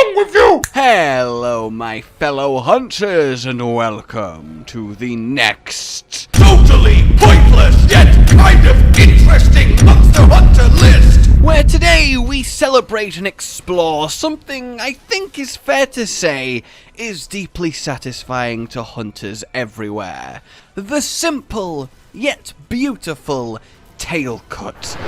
wrong with you? Hello, my fellow hunters, and welcome to the next Totally pointless yet kind of interesting Monster Hunter list, where today we celebrate and explore something I think is fair to say is deeply satisfying to hunters everywhere. The simple yet beautiful tail cut.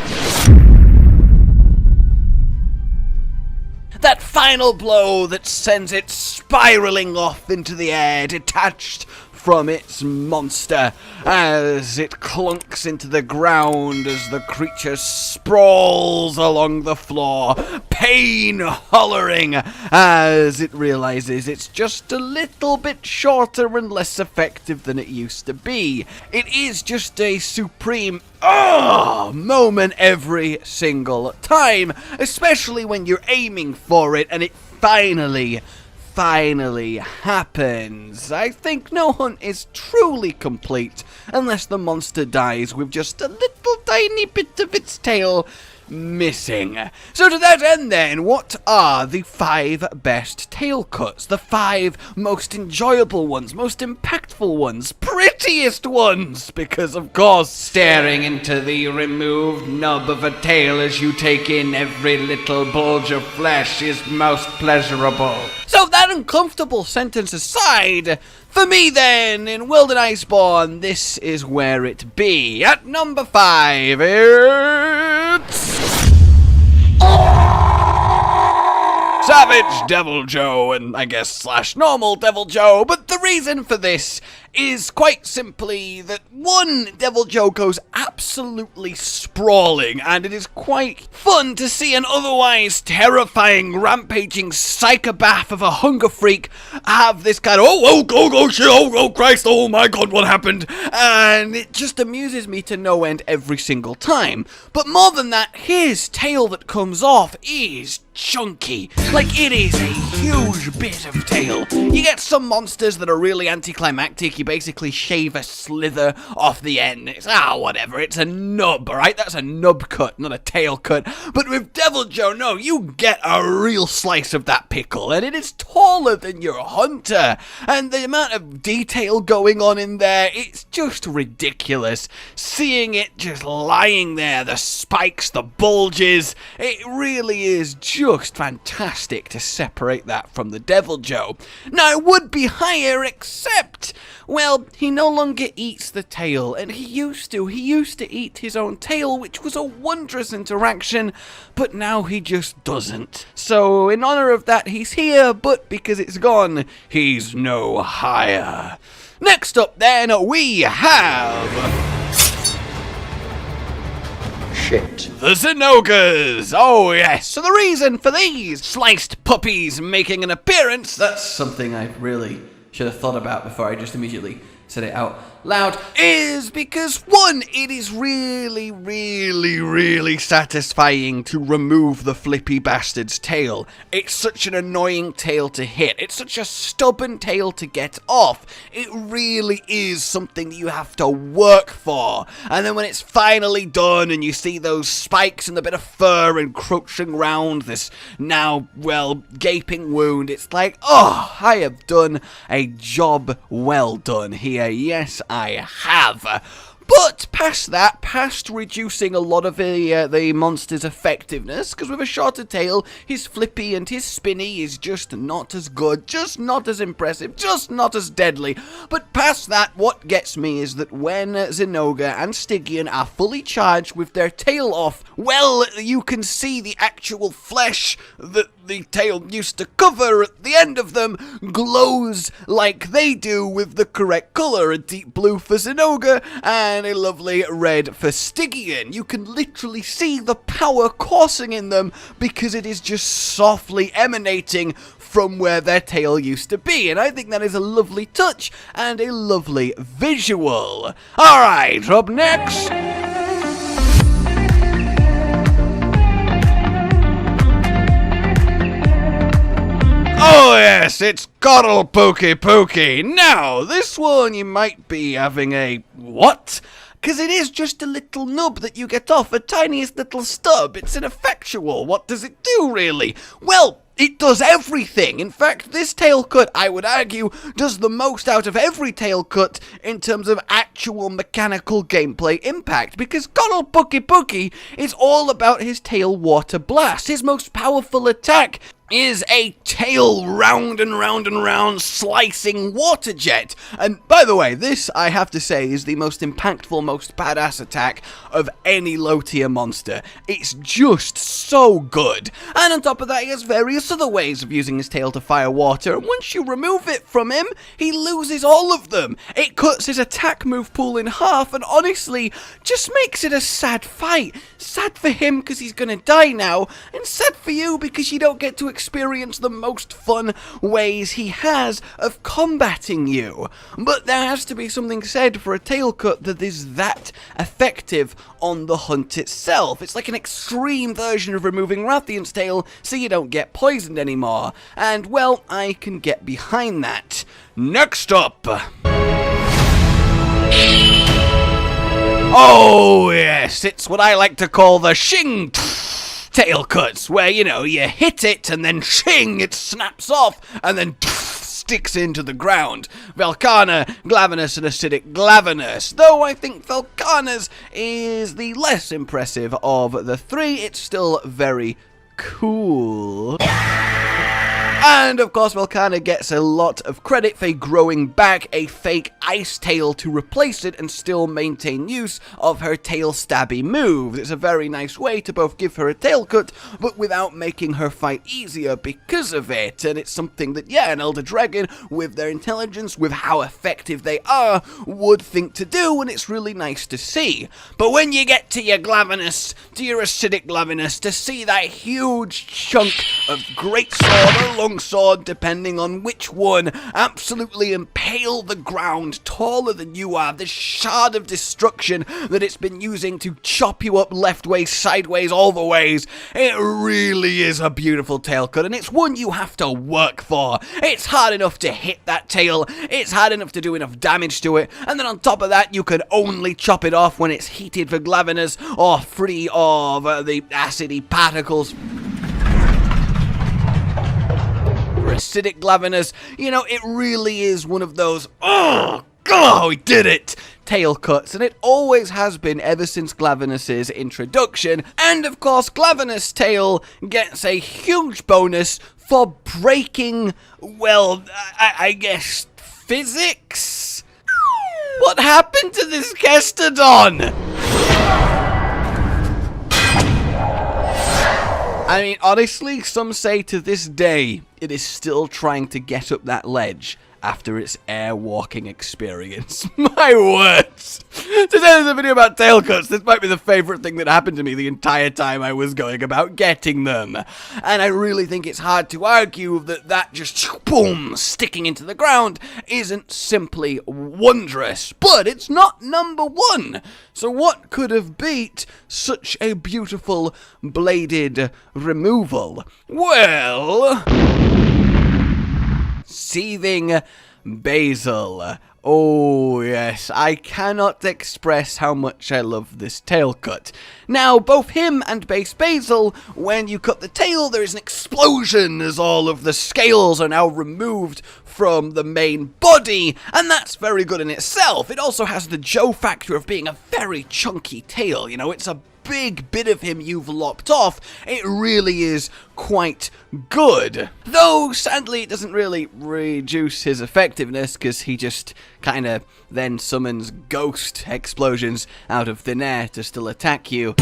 That final blow that sends it spiraling off into the air, detached from its monster, as it clunks into the ground as the creature sprawls along the floor, pain hollering as it realizes it's just a little bit shorter and less effective than it used to be. It is just a supreme moment every single time, especially when you're aiming for it and it finally happens. I think no hunt is truly complete unless the monster dies with just a little tiny bit of its tail missing. So to that end then, what are the 5 best tail cuts? The 5 most enjoyable ones, most impactful ones, prettiest ones, because of course staring into the removed nub of a tail as you take in every little bulge of flesh is most pleasurable. So that uncomfortable sentence aside, for me then, in World Iceborne, this is where it be. At number 5, it's Savage Devil Joe, and I guess slash normal Devil Joe, but the reason for this is quite simply that one, Devil Joe goes absolutely sprawling, and it is quite fun to see an otherwise terrifying, rampaging psychopath of a hunger freak have this kind of, shit, oh Christ, oh my god, what happened? And it just amuses me to no end every single time. But more than that, his tail that comes off is chunky. Like, it is a huge bit of tail. You get some monsters that are really anticlimactic. You basically shave a slither off the end. It's, whatever, it's a nub, alright? That's a nub cut, not a tail cut. But with Devil Joe, no, you get a real slice of that pickle, and it is taller than your hunter. And the amount of detail going on in there, it's just ridiculous. Seeing it just lying there, the spikes, the bulges, it really is just fantastic to separate that from the Devil Joe. Now, it would be higher, except, well, he no longer eats the tail, and he used to eat his own tail, which was a wondrous interaction, but now he just doesn't. So, in honor of that, he's here, but because it's gone, he's no higher. Next up, then, we have the Synogas! Oh yes, so the reason for these sliced puppies making an appearance, that's something I really should have thought about before I just immediately said it out loud, is because one, it is really satisfying to remove the flippy bastard's tail. It's such an annoying tail to hit. It's such a stubborn tail to get off. It really is something that you have to work for. And then when it's finally done and you see those spikes and the bit of fur encroaching round this now, well, gaping wound, it's like, oh, I have done a job well done here. Yes, I have. But past that, past reducing a lot of the monster's effectiveness, because with a shorter tail, his flippy and his spinny is just not as good, just not as impressive, just not as deadly. But past that, what gets me is that when Synoga and Stygian are fully charged with their tail off, well, you can see the actual flesh that the tail used to cover at the end of them glows like they do with the correct colour, a deep blue for Synoga and a lovely red for Stygian. You can literally see the power coursing in them because it is just softly emanating from where their tail used to be, and I think that is a lovely touch and a lovely visual. Alright, up next, oh yes, it's Coddle Pokey Pokey. Now, this one you might be having a what? Because it is just a little nub that you get off, a tiniest little stub. It's ineffectual. What does it do, really? Well, It does everything. In fact, this tail cut, I would argue, does the most out of every tail cut in terms of actual mechanical gameplay impact, because good old Pookie is all about his tail water blast. His most powerful attack is a tail round and round and round slicing water jet. And by the way, this, I have to say, is the most impactful, most badass attack of any low tier monster. It's just so good. And on top of that, he has various other ways of using his tail to fire water, and once you remove it from him, he loses all of them. It cuts his attack move pool in half, and honestly, just makes it a sad fight. Sad for him because he's gonna die now, and sad for you because you don't get to experience the most fun ways he has of combating you. But there has to be something said for a tail cut that is that effective on the hunt itself. It's like an extreme version of removing Rathian's tail so you don't get poisoned anymore. And well, I can get behind that. Next up. Oh yes, it's what I like to call the shing tail cuts, where, you know, you hit it and then shing, it snaps off and then sticks into the ground. Velkhana, Glaviness, and Acidic Glaviness. Though I think Velkhana's is the less impressive of the three, it's still very cool. And of course, Velkhana gets a lot of credit for growing back a fake ice tail to replace it and still maintain use of her tail stabby moves. It's a very nice way to both give her a tail cut, but without making her fight easier because of it. And it's something that, yeah, an Elder Dragon, with their intelligence, with how effective they are, would think to do, and it's really nice to see. But when you get to your Glaviness, to your Acidic Glaviness, to see that huge chunk of great sword or long sword, depending on which one, absolutely impale the ground taller than you are, this shard of destruction that it's been using to chop you up left ways, sideways, all the ways, it really is a beautiful tail cut, and it's one you have to work for. It's hard enough to hit that tail, it's hard enough to do enough damage to it, and then on top of that, you can only chop it off when it's heated for Glaviness or free of the acidy particles. Acidic Glaviness, you know, it really is one of those, oh, we did it, tail cuts, and it always has been ever since Glaviness's introduction. And of course, Glaviness' tail gets a huge bonus for breaking, well, I guess, physics? What happened to this Kestodon? I mean, honestly, some say to this day, it is still trying to get up that ledge after its air-walking experience. My words! Today is a video about tail cuts. This might be the favourite thing that happened to me the entire time I was going about getting them. And I really think it's hard to argue that just, boom, sticking into the ground isn't simply wondrous. But it's not number one. So what could have beat such a beautiful bladed removal? Well, Seething Basil. Oh yes, I cannot express how much I love this tail cut. Now, both him and Base Basil, when you cut the tail, there is an explosion as all of the scales are now removed from the main body, and that's very good in itself. It also has the Joe factor of being a very chunky tail, you know, it's a big bit of him you've lopped off. It really is quite good. Though, sadly, it doesn't really reduce his effectiveness, because he just kind of then summons ghost explosions out of thin air to still attack you.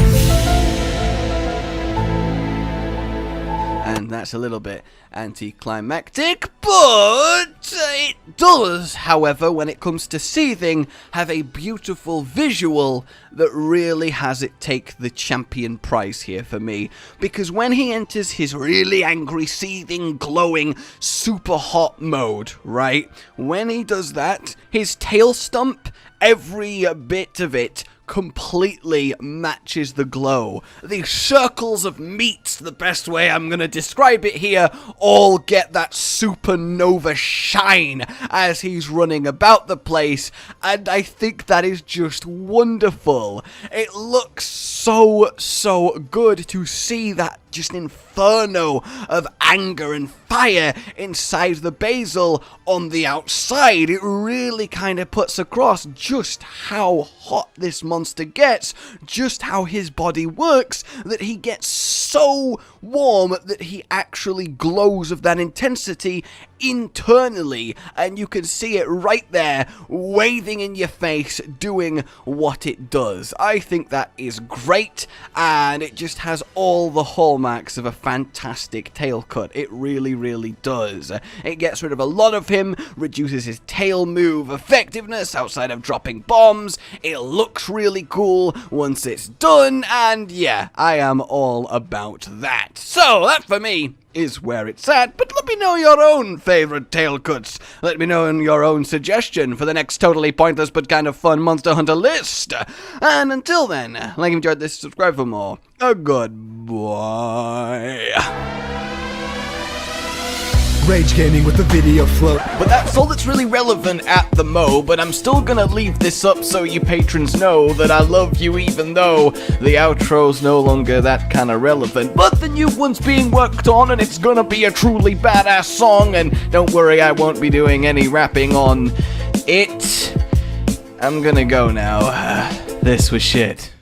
And that's a little bit anticlimactic, but it does, however, when it comes to Seething, have a beautiful visual that really has it take the champion prize here for me. Because when he enters his really angry, seething, glowing, super hot mode, right? When he does that, his tail stump, every bit of it, completely matches the glow. The circles of meat, the best way I'm gonna describe it here, all get that supernova shine as he's running about the place, and I think that is just wonderful. It looks so good to see that just inferno of anger and fire inside the basil on the outside. It really kind of puts across just how hot this monster gets, just how his body works, that he gets so warm that he actually glows of that intensity internally, and you can see it right there waving in your face, doing what it does. I think that is great, and it just has all the hallmarks of a fantastic tail cut. It really does. It gets rid of a lot of him, reduces his tail move effectiveness outside of dropping bombs. It looks really cool once it's done, and yeah, I am all about that. So that for me is where it's at, but let me know your own favorite tail cuts. Let me know your own suggestion for the next totally pointless but kind of fun Monster Hunter list. And until then, like you enjoyed this, subscribe for more. A goodbye. Rage Gaming with the video float. But that's all that's really relevant at the mo, but I'm still gonna leave this up so you patrons know that I love you even though the outro's no longer that kind of relevant. But the new one's being worked on and it's gonna be a truly badass song, and don't worry, I won't be doing any rapping on it. I'm gonna go now. This was shit.